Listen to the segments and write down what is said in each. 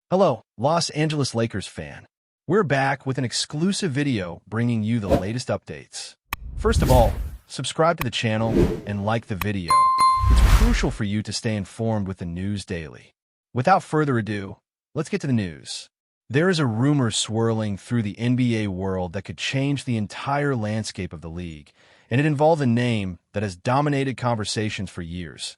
Hello, Los Angeles Lakers fan. We're back with an exclusive video bringing you the latest updates. First of all, subscribe to the channel and like the video. It's crucial for you to stay informed with the news daily. Without further ado, let's get to the news. There is a rumor swirling through the NBA world that could change the entire landscape of the league, and it involved a name that has dominated conversations for years: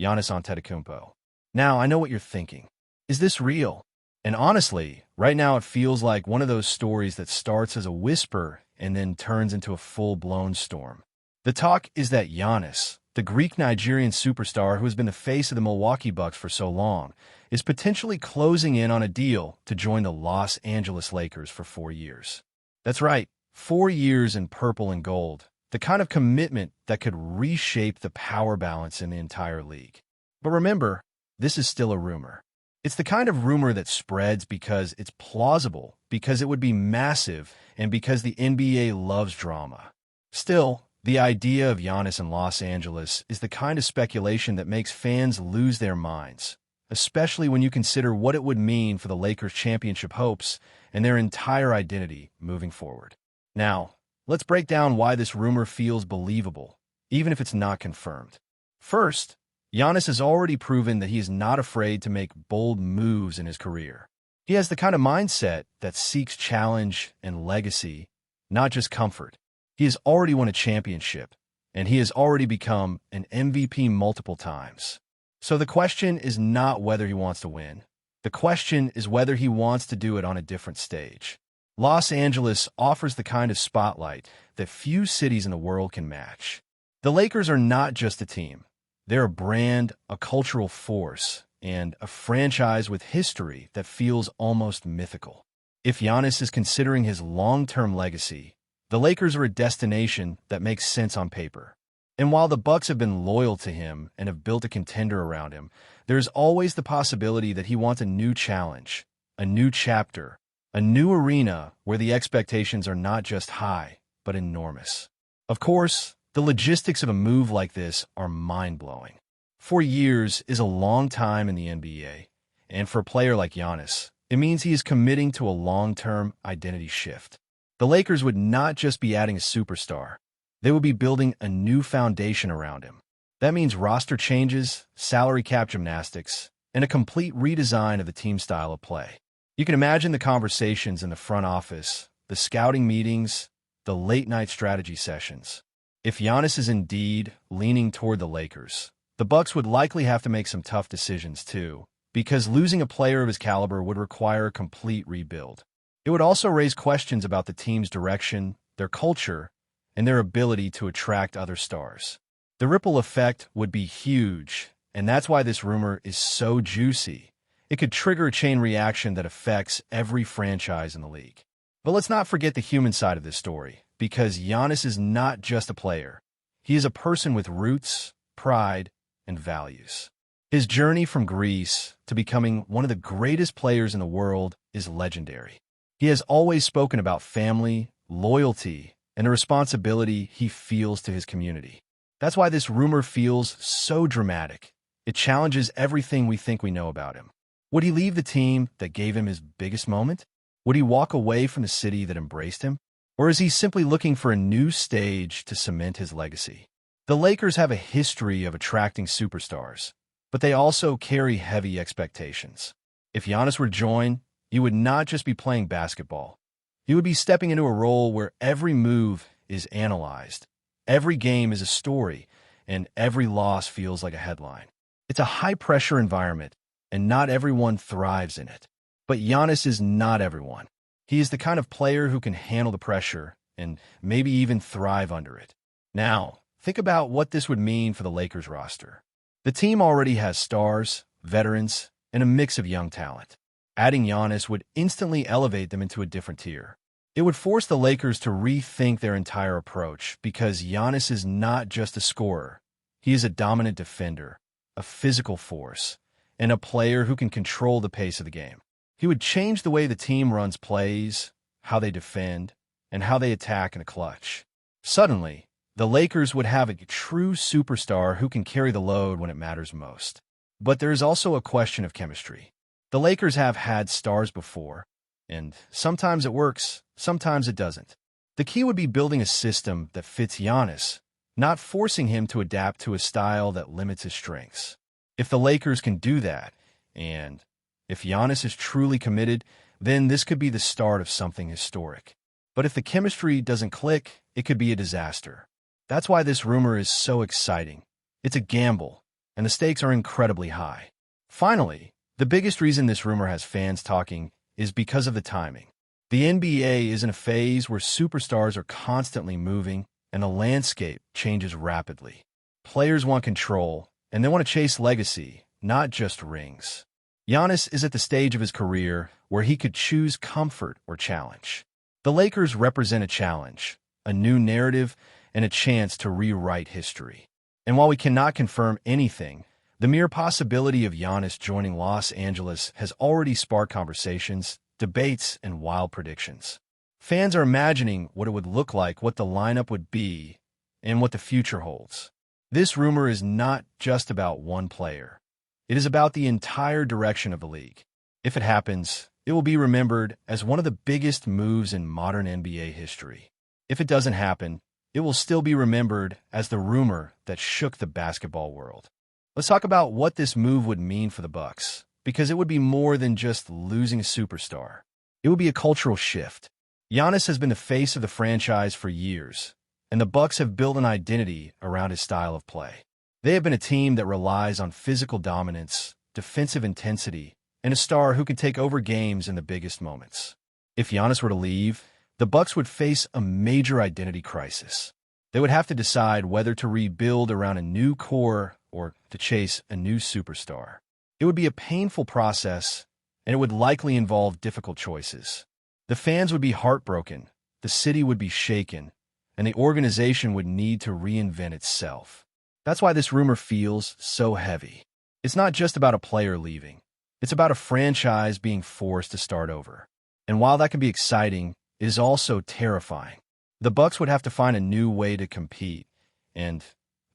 Giannis Antetokounmpo. Now, I know what you're thinking. Is this real? And honestly, right now it feels like one of those stories that starts as a whisper and then turns into a full-blown storm. The talk is that Giannis, the Greek-Nigerian superstar who has been the face of the Milwaukee Bucks for so long, is potentially closing in on a deal to join the Los Angeles Lakers for 4 years. That's right, 4 years in purple and gold, the kind of commitment that could reshape the power balance in the entire league. But remember, this is still a rumor. It's the kind of rumor that spreads because it's plausible, because it would be massive, and because the NBA loves drama. Still, the idea of Giannis in Los Angeles is the kind of speculation that makes fans lose their minds, especially when you consider what it would mean for the Lakers' championship hopes and their entire identity moving forward. Now, let's break down why this rumor feels believable, even if it's not confirmed. First, Giannis has already proven that he is not afraid to make bold moves in his career. He has the kind of mindset that seeks challenge and legacy, not just comfort. He has already won a championship, and he has already become an MVP multiple times. So the question is not whether he wants to win. The question is whether he wants to do it on a different stage. Los Angeles offers the kind of spotlight that few cities in the world can match. The Lakers are not just a team. They're a brand, a cultural force, and a franchise with history that feels almost mythical. If Giannis is considering his long-term legacy, the Lakers are a destination that makes sense on paper. And while the Bucks have been loyal to him and have built a contender around him, there's always the possibility that he wants a new challenge, a new chapter, a new arena where the expectations are not just high, but enormous. Of course, the logistics of a move like this are mind-blowing. 4 years is a long time in the NBA, and for a player like Giannis, it means he is committing to a long-term identity shift. The Lakers would not just be adding a superstar, they would be building a new foundation around him. That means roster changes, salary cap gymnastics, and a complete redesign of the team style of play. You can imagine the conversations in the front office, the scouting meetings, the late-night strategy sessions. If Giannis is indeed leaning toward the Lakers, the Bucks would likely have to make some tough decisions too, because losing a player of his caliber would require a complete rebuild. It would also raise questions about the team's direction, their culture, and their ability to attract other stars. The ripple effect would be huge, and that's why this rumor is so juicy. It could trigger a chain reaction that affects every franchise in the league. But let's not forget the human side of this story, because Giannis is not just a player. He is a person with roots, pride, and values. His journey from Greece to becoming one of the greatest players in the world is legendary. He has always spoken about family, loyalty, and the responsibility he feels to his community. That's why this rumor feels so dramatic. It challenges everything we think we know about him. Would he leave the team that gave him his biggest moment? Would he walk away from the city that embraced him? Or is he simply looking for a new stage to cement his legacy? The Lakers have a history of attracting superstars, but they also carry heavy expectations. If Giannis were to join, he would not just be playing basketball. He would be stepping into a role where every move is analyzed, every game is a story, and every loss feels like a headline. It's a high-pressure environment, and not everyone thrives in it. But Giannis is not everyone. He is the kind of player who can handle the pressure and maybe even thrive under it. Now, think about what this would mean for the Lakers roster. The team already has stars, veterans, and a mix of young talent. Adding Giannis would instantly elevate them into a different tier. It would force the Lakers to rethink their entire approach because Giannis is not just a scorer. He is a dominant defender, a physical force, and a player who can control the pace of the game. He would change the way the team runs plays, how they defend, and how they attack in the clutch. Suddenly, the Lakers would have a true superstar who can carry the load when it matters most. But there is also a question of chemistry. The Lakers have had stars before, and sometimes it works, sometimes it doesn't. The key would be building a system that fits Giannis, not forcing him to adapt to a style that limits his strengths. If the Lakers can do that, and if Giannis is truly committed, then this could be the start of something historic. But if the chemistry doesn't click, it could be a disaster. That's why this rumor is so exciting. It's a gamble, and the stakes are incredibly high. Finally, the biggest reason this rumor has fans talking is because of the timing. The NBA is in a phase where superstars are constantly moving, and the landscape changes rapidly. Players want control, and they want to chase legacy, not just rings. Giannis is at the stage of his career where he could choose comfort or challenge. The Lakers represent a challenge, a new narrative, and a chance to rewrite history. And while we cannot confirm anything, the mere possibility of Giannis joining Los Angeles has already sparked conversations, debates, and wild predictions. Fans are imagining what it would look like, what the lineup would be, and what the future holds. This rumor is not just about one player. It is about the entire direction of the league. If it happens, it will be remembered as one of the biggest moves in modern NBA history. If it doesn't happen, it will still be remembered as the rumor that shook the basketball world. Let's talk about what this move would mean for the Bucks, because it would be more than just losing a superstar. It would be a cultural shift. Giannis has been the face of the franchise for years, and the Bucks have built an identity around his style of play. They have been a team that relies on physical dominance, defensive intensity, and a star who can take over games in the biggest moments. If Giannis were to leave, the Bucks would face a major identity crisis. They would have to decide whether to rebuild around a new core or to chase a new superstar. It would be a painful process, and it would likely involve difficult choices. The fans would be heartbroken, the city would be shaken, and the organization would need to reinvent itself. That's why this rumor feels so heavy. It's not just about a player leaving. It's about a franchise being forced to start over. And while that can be exciting, it is also terrifying. The Bucks would have to find a new way to compete, and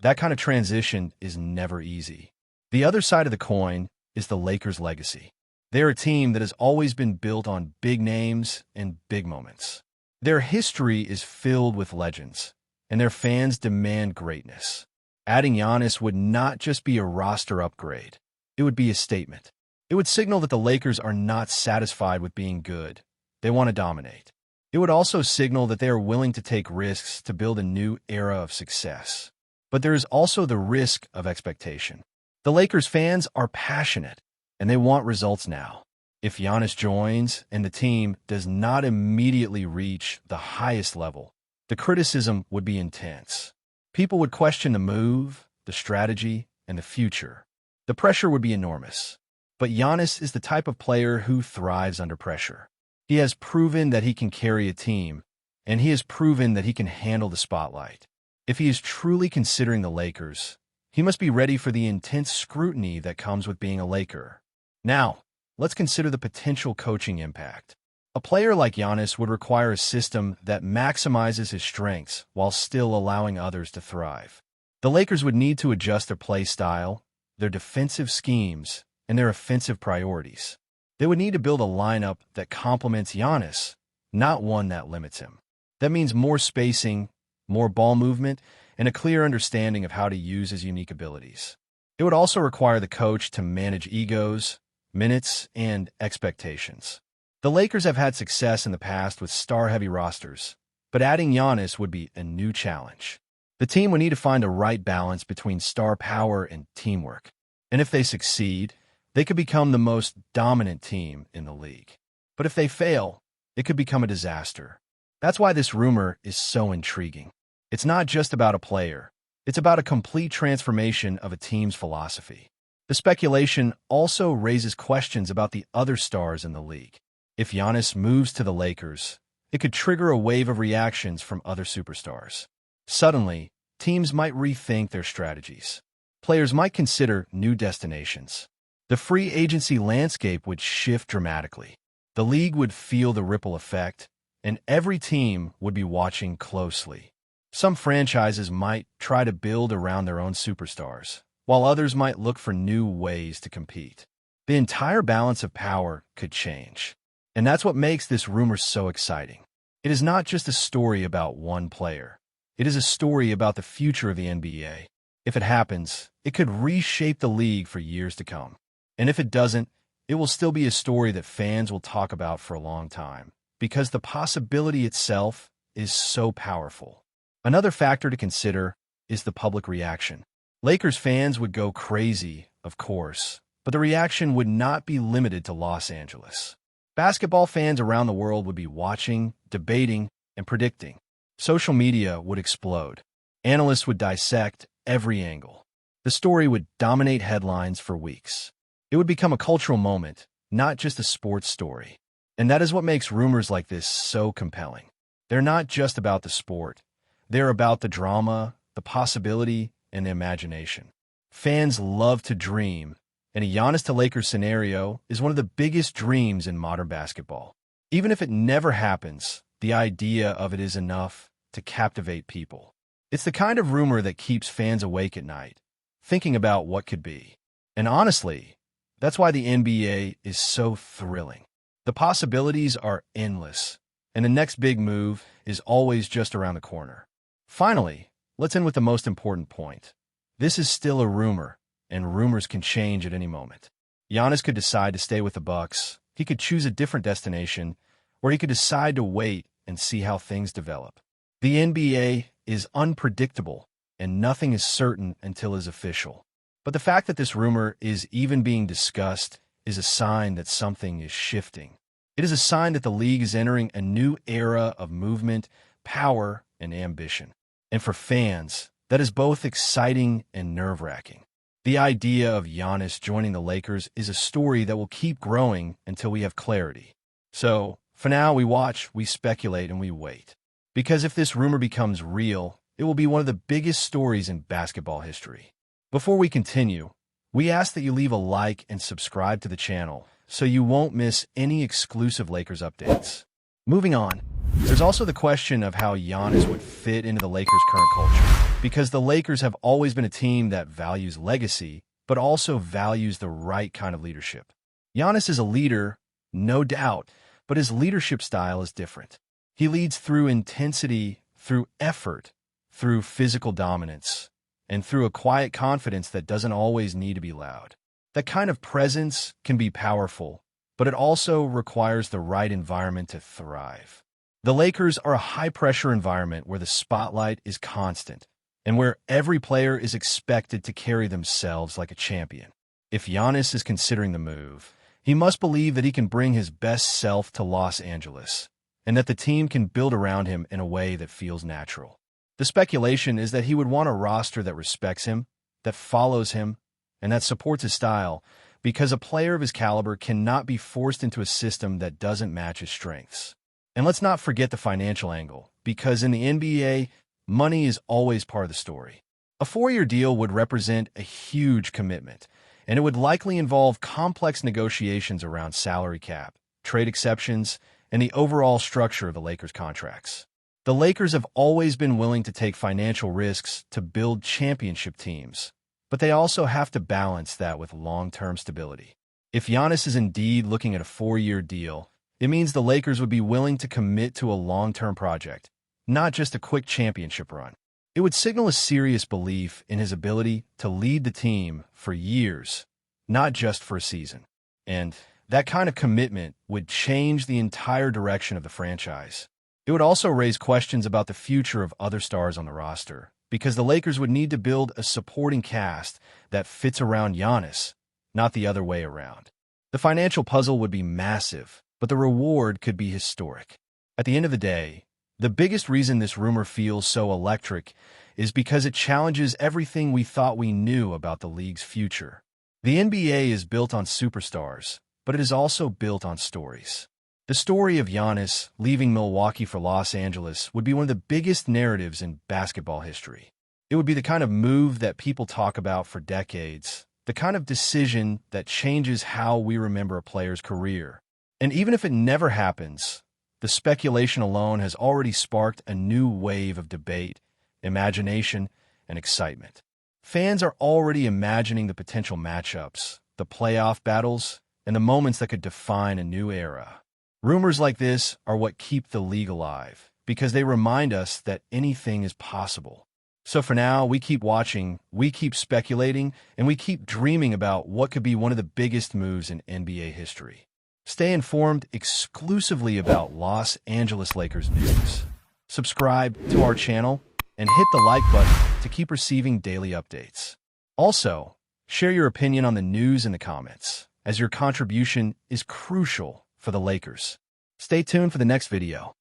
that kind of transition is never easy. The other side of the coin is the Lakers' legacy. They're a team that has always been built on big names and big moments. Their history is filled with legends, and their fans demand greatness. Adding Giannis would not just be a roster upgrade. It would be a statement. It would signal that the Lakers are not satisfied with being good. They want to dominate. It would also signal that they are willing to take risks to build a new era of success. But there is also the risk of expectation. The Lakers fans are passionate, and they want results now. If Giannis joins and the team does not immediately reach the highest level, the criticism would be intense. People would question the move, the strategy, and the future. The pressure would be enormous. But Giannis is the type of player who thrives under pressure. He has proven that he can carry a team, and he has proven that he can handle the spotlight. If he is truly considering the Lakers, he must be ready for the intense scrutiny that comes with being a Laker. Now, let's consider the potential coaching impact. A player like Giannis would require a system that maximizes his strengths while still allowing others to thrive. The Lakers would need to adjust their play style, their defensive schemes, and their offensive priorities. They would need to build a lineup that complements Giannis, not one that limits him. That means more spacing, more ball movement, and a clear understanding of how to use his unique abilities. It would also require the coach to manage egos, minutes, and expectations. The Lakers have had success in the past with star-heavy rosters, but adding Giannis would be a new challenge. The team would need to find a right balance between star power and teamwork. And if they succeed, they could become the most dominant team in the league. But if they fail, it could become a disaster. That's why this rumor is so intriguing. It's not just about a player. It's about a complete transformation of a team's philosophy. The speculation also raises questions about the other stars in the league. If Giannis moves to the Lakers, it could trigger a wave of reactions from other superstars. Suddenly, teams might rethink their strategies. Players might consider new destinations. The free agency landscape would shift dramatically. The league would feel the ripple effect, and every team would be watching closely. Some franchises might try to build around their own superstars, while others might look for new ways to compete. the entire balance of power could change. And that's what makes this rumor so exciting. It is not just a story about one player. It is a story about the future of the NBA. If it happens, it could reshape the league for years to come. And if it doesn't, it will still be a story that fans will talk about for a long time, because the possibility itself is so powerful. Another factor to consider is the public reaction. Lakers fans would go crazy, of course, but the reaction would not be limited to Los Angeles. Basketball fans around the world would be watching, debating, and predicting. Social media would explode. Analysts would dissect every angle. The story would dominate headlines for weeks. It would become a cultural moment, not just a sports story. And that is what makes rumors like this so compelling. They're not just about the sport. They're about the drama, the possibility, and the imagination. Fans love to dream, and a Giannis to Lakers scenario is one of the biggest dreams in modern basketball. Even if it never happens, the idea of it is enough to captivate people. It's the kind of rumor that keeps fans awake at night, thinking about what could be. And honestly, that's why the NBA is so thrilling. The possibilities are endless, and the next big move is always just around the corner. Finally, let's end with the most important point. This is still a rumor, and rumors can change at any moment. Giannis could decide to stay with the Bucks, he could choose a different destination, or he could decide to wait and see how things develop. The NBA is unpredictable, and nothing is certain until it is official. But the fact that this rumor is even being discussed is a sign that something is shifting. It is a sign that the league is entering a new era of movement, power, and ambition. And for fans, that is both exciting and nerve-wracking. The idea of Giannis joining the Lakers is a story that will keep growing until we have clarity. So, for now, we watch, we speculate, and we wait. Because if this rumor becomes real, it will be one of the biggest stories in basketball history. Before we continue, we ask that you leave a like and subscribe to the channel so you won't miss any exclusive Lakers updates. Moving on, there's also the question of how Giannis would fit into the Lakers' current culture, because the Lakers have always been a team that values legacy, but also values the right kind of leadership. Giannis is a leader, no doubt, but his leadership style is different. He leads through intensity, through effort, through physical dominance, and through a quiet confidence that doesn't always need to be loud. That kind of presence can be powerful, but it also requires the right environment to thrive. The Lakers are a high-pressure environment where the spotlight is constant, and where every player is expected to carry themselves like a champion. If Giannis is considering the move, he must believe that he can bring his best self to Los Angeles, and that the team can build around him in a way that feels natural. The speculation is that he would want a roster that respects him, that follows him, and that supports his style, because a player of his caliber cannot be forced into a system that doesn't match his strengths. And let's not forget the financial angle, because in the NBA, money is always part of the story. A 4-year deal would represent a huge commitment, and it would likely involve complex negotiations around salary cap, trade exceptions, and the overall structure of the Lakers' contracts. The Lakers have always been willing to take financial risks to build championship teams, but they also have to balance that with long-term stability. If Giannis is indeed looking at a 4-year deal, it means the Lakers would be willing to commit to a long-term project, not just a quick championship run. It would signal a serious belief in his ability to lead the team for years, not just for a season. And that kind of commitment would change the entire direction of the franchise. It would also raise questions about the future of other stars on the roster, because the Lakers would need to build a supporting cast that fits around Giannis, not the other way around. The financial puzzle would be massive, but the reward could be historic. At the end of the day, the biggest reason this rumor feels so electric is because it challenges everything we thought we knew about the league's future. The NBA is built on superstars, but it is also built on stories. The story of Giannis leaving Milwaukee for Los Angeles would be one of the biggest narratives in basketball history. It would be the kind of move that people talk about for decades, the kind of decision that changes how we remember a player's career. And even if it never happens, the speculation alone has already sparked a new wave of debate, imagination, and excitement. Fans are already imagining the potential matchups, the playoff battles, and the moments that could define a new era. Rumors like this are what keep the league alive, because they remind us that anything is possible. So for now, we keep watching, we keep speculating, and we keep dreaming about what could be one of the biggest moves in NBA history. Stay informed exclusively about Los Angeles Lakers news. Subscribe to our channel and hit the like button to keep receiving daily updates. Also, share your opinion on the news in the comments, as your contribution is crucial for the Lakers. Stay tuned for the next video.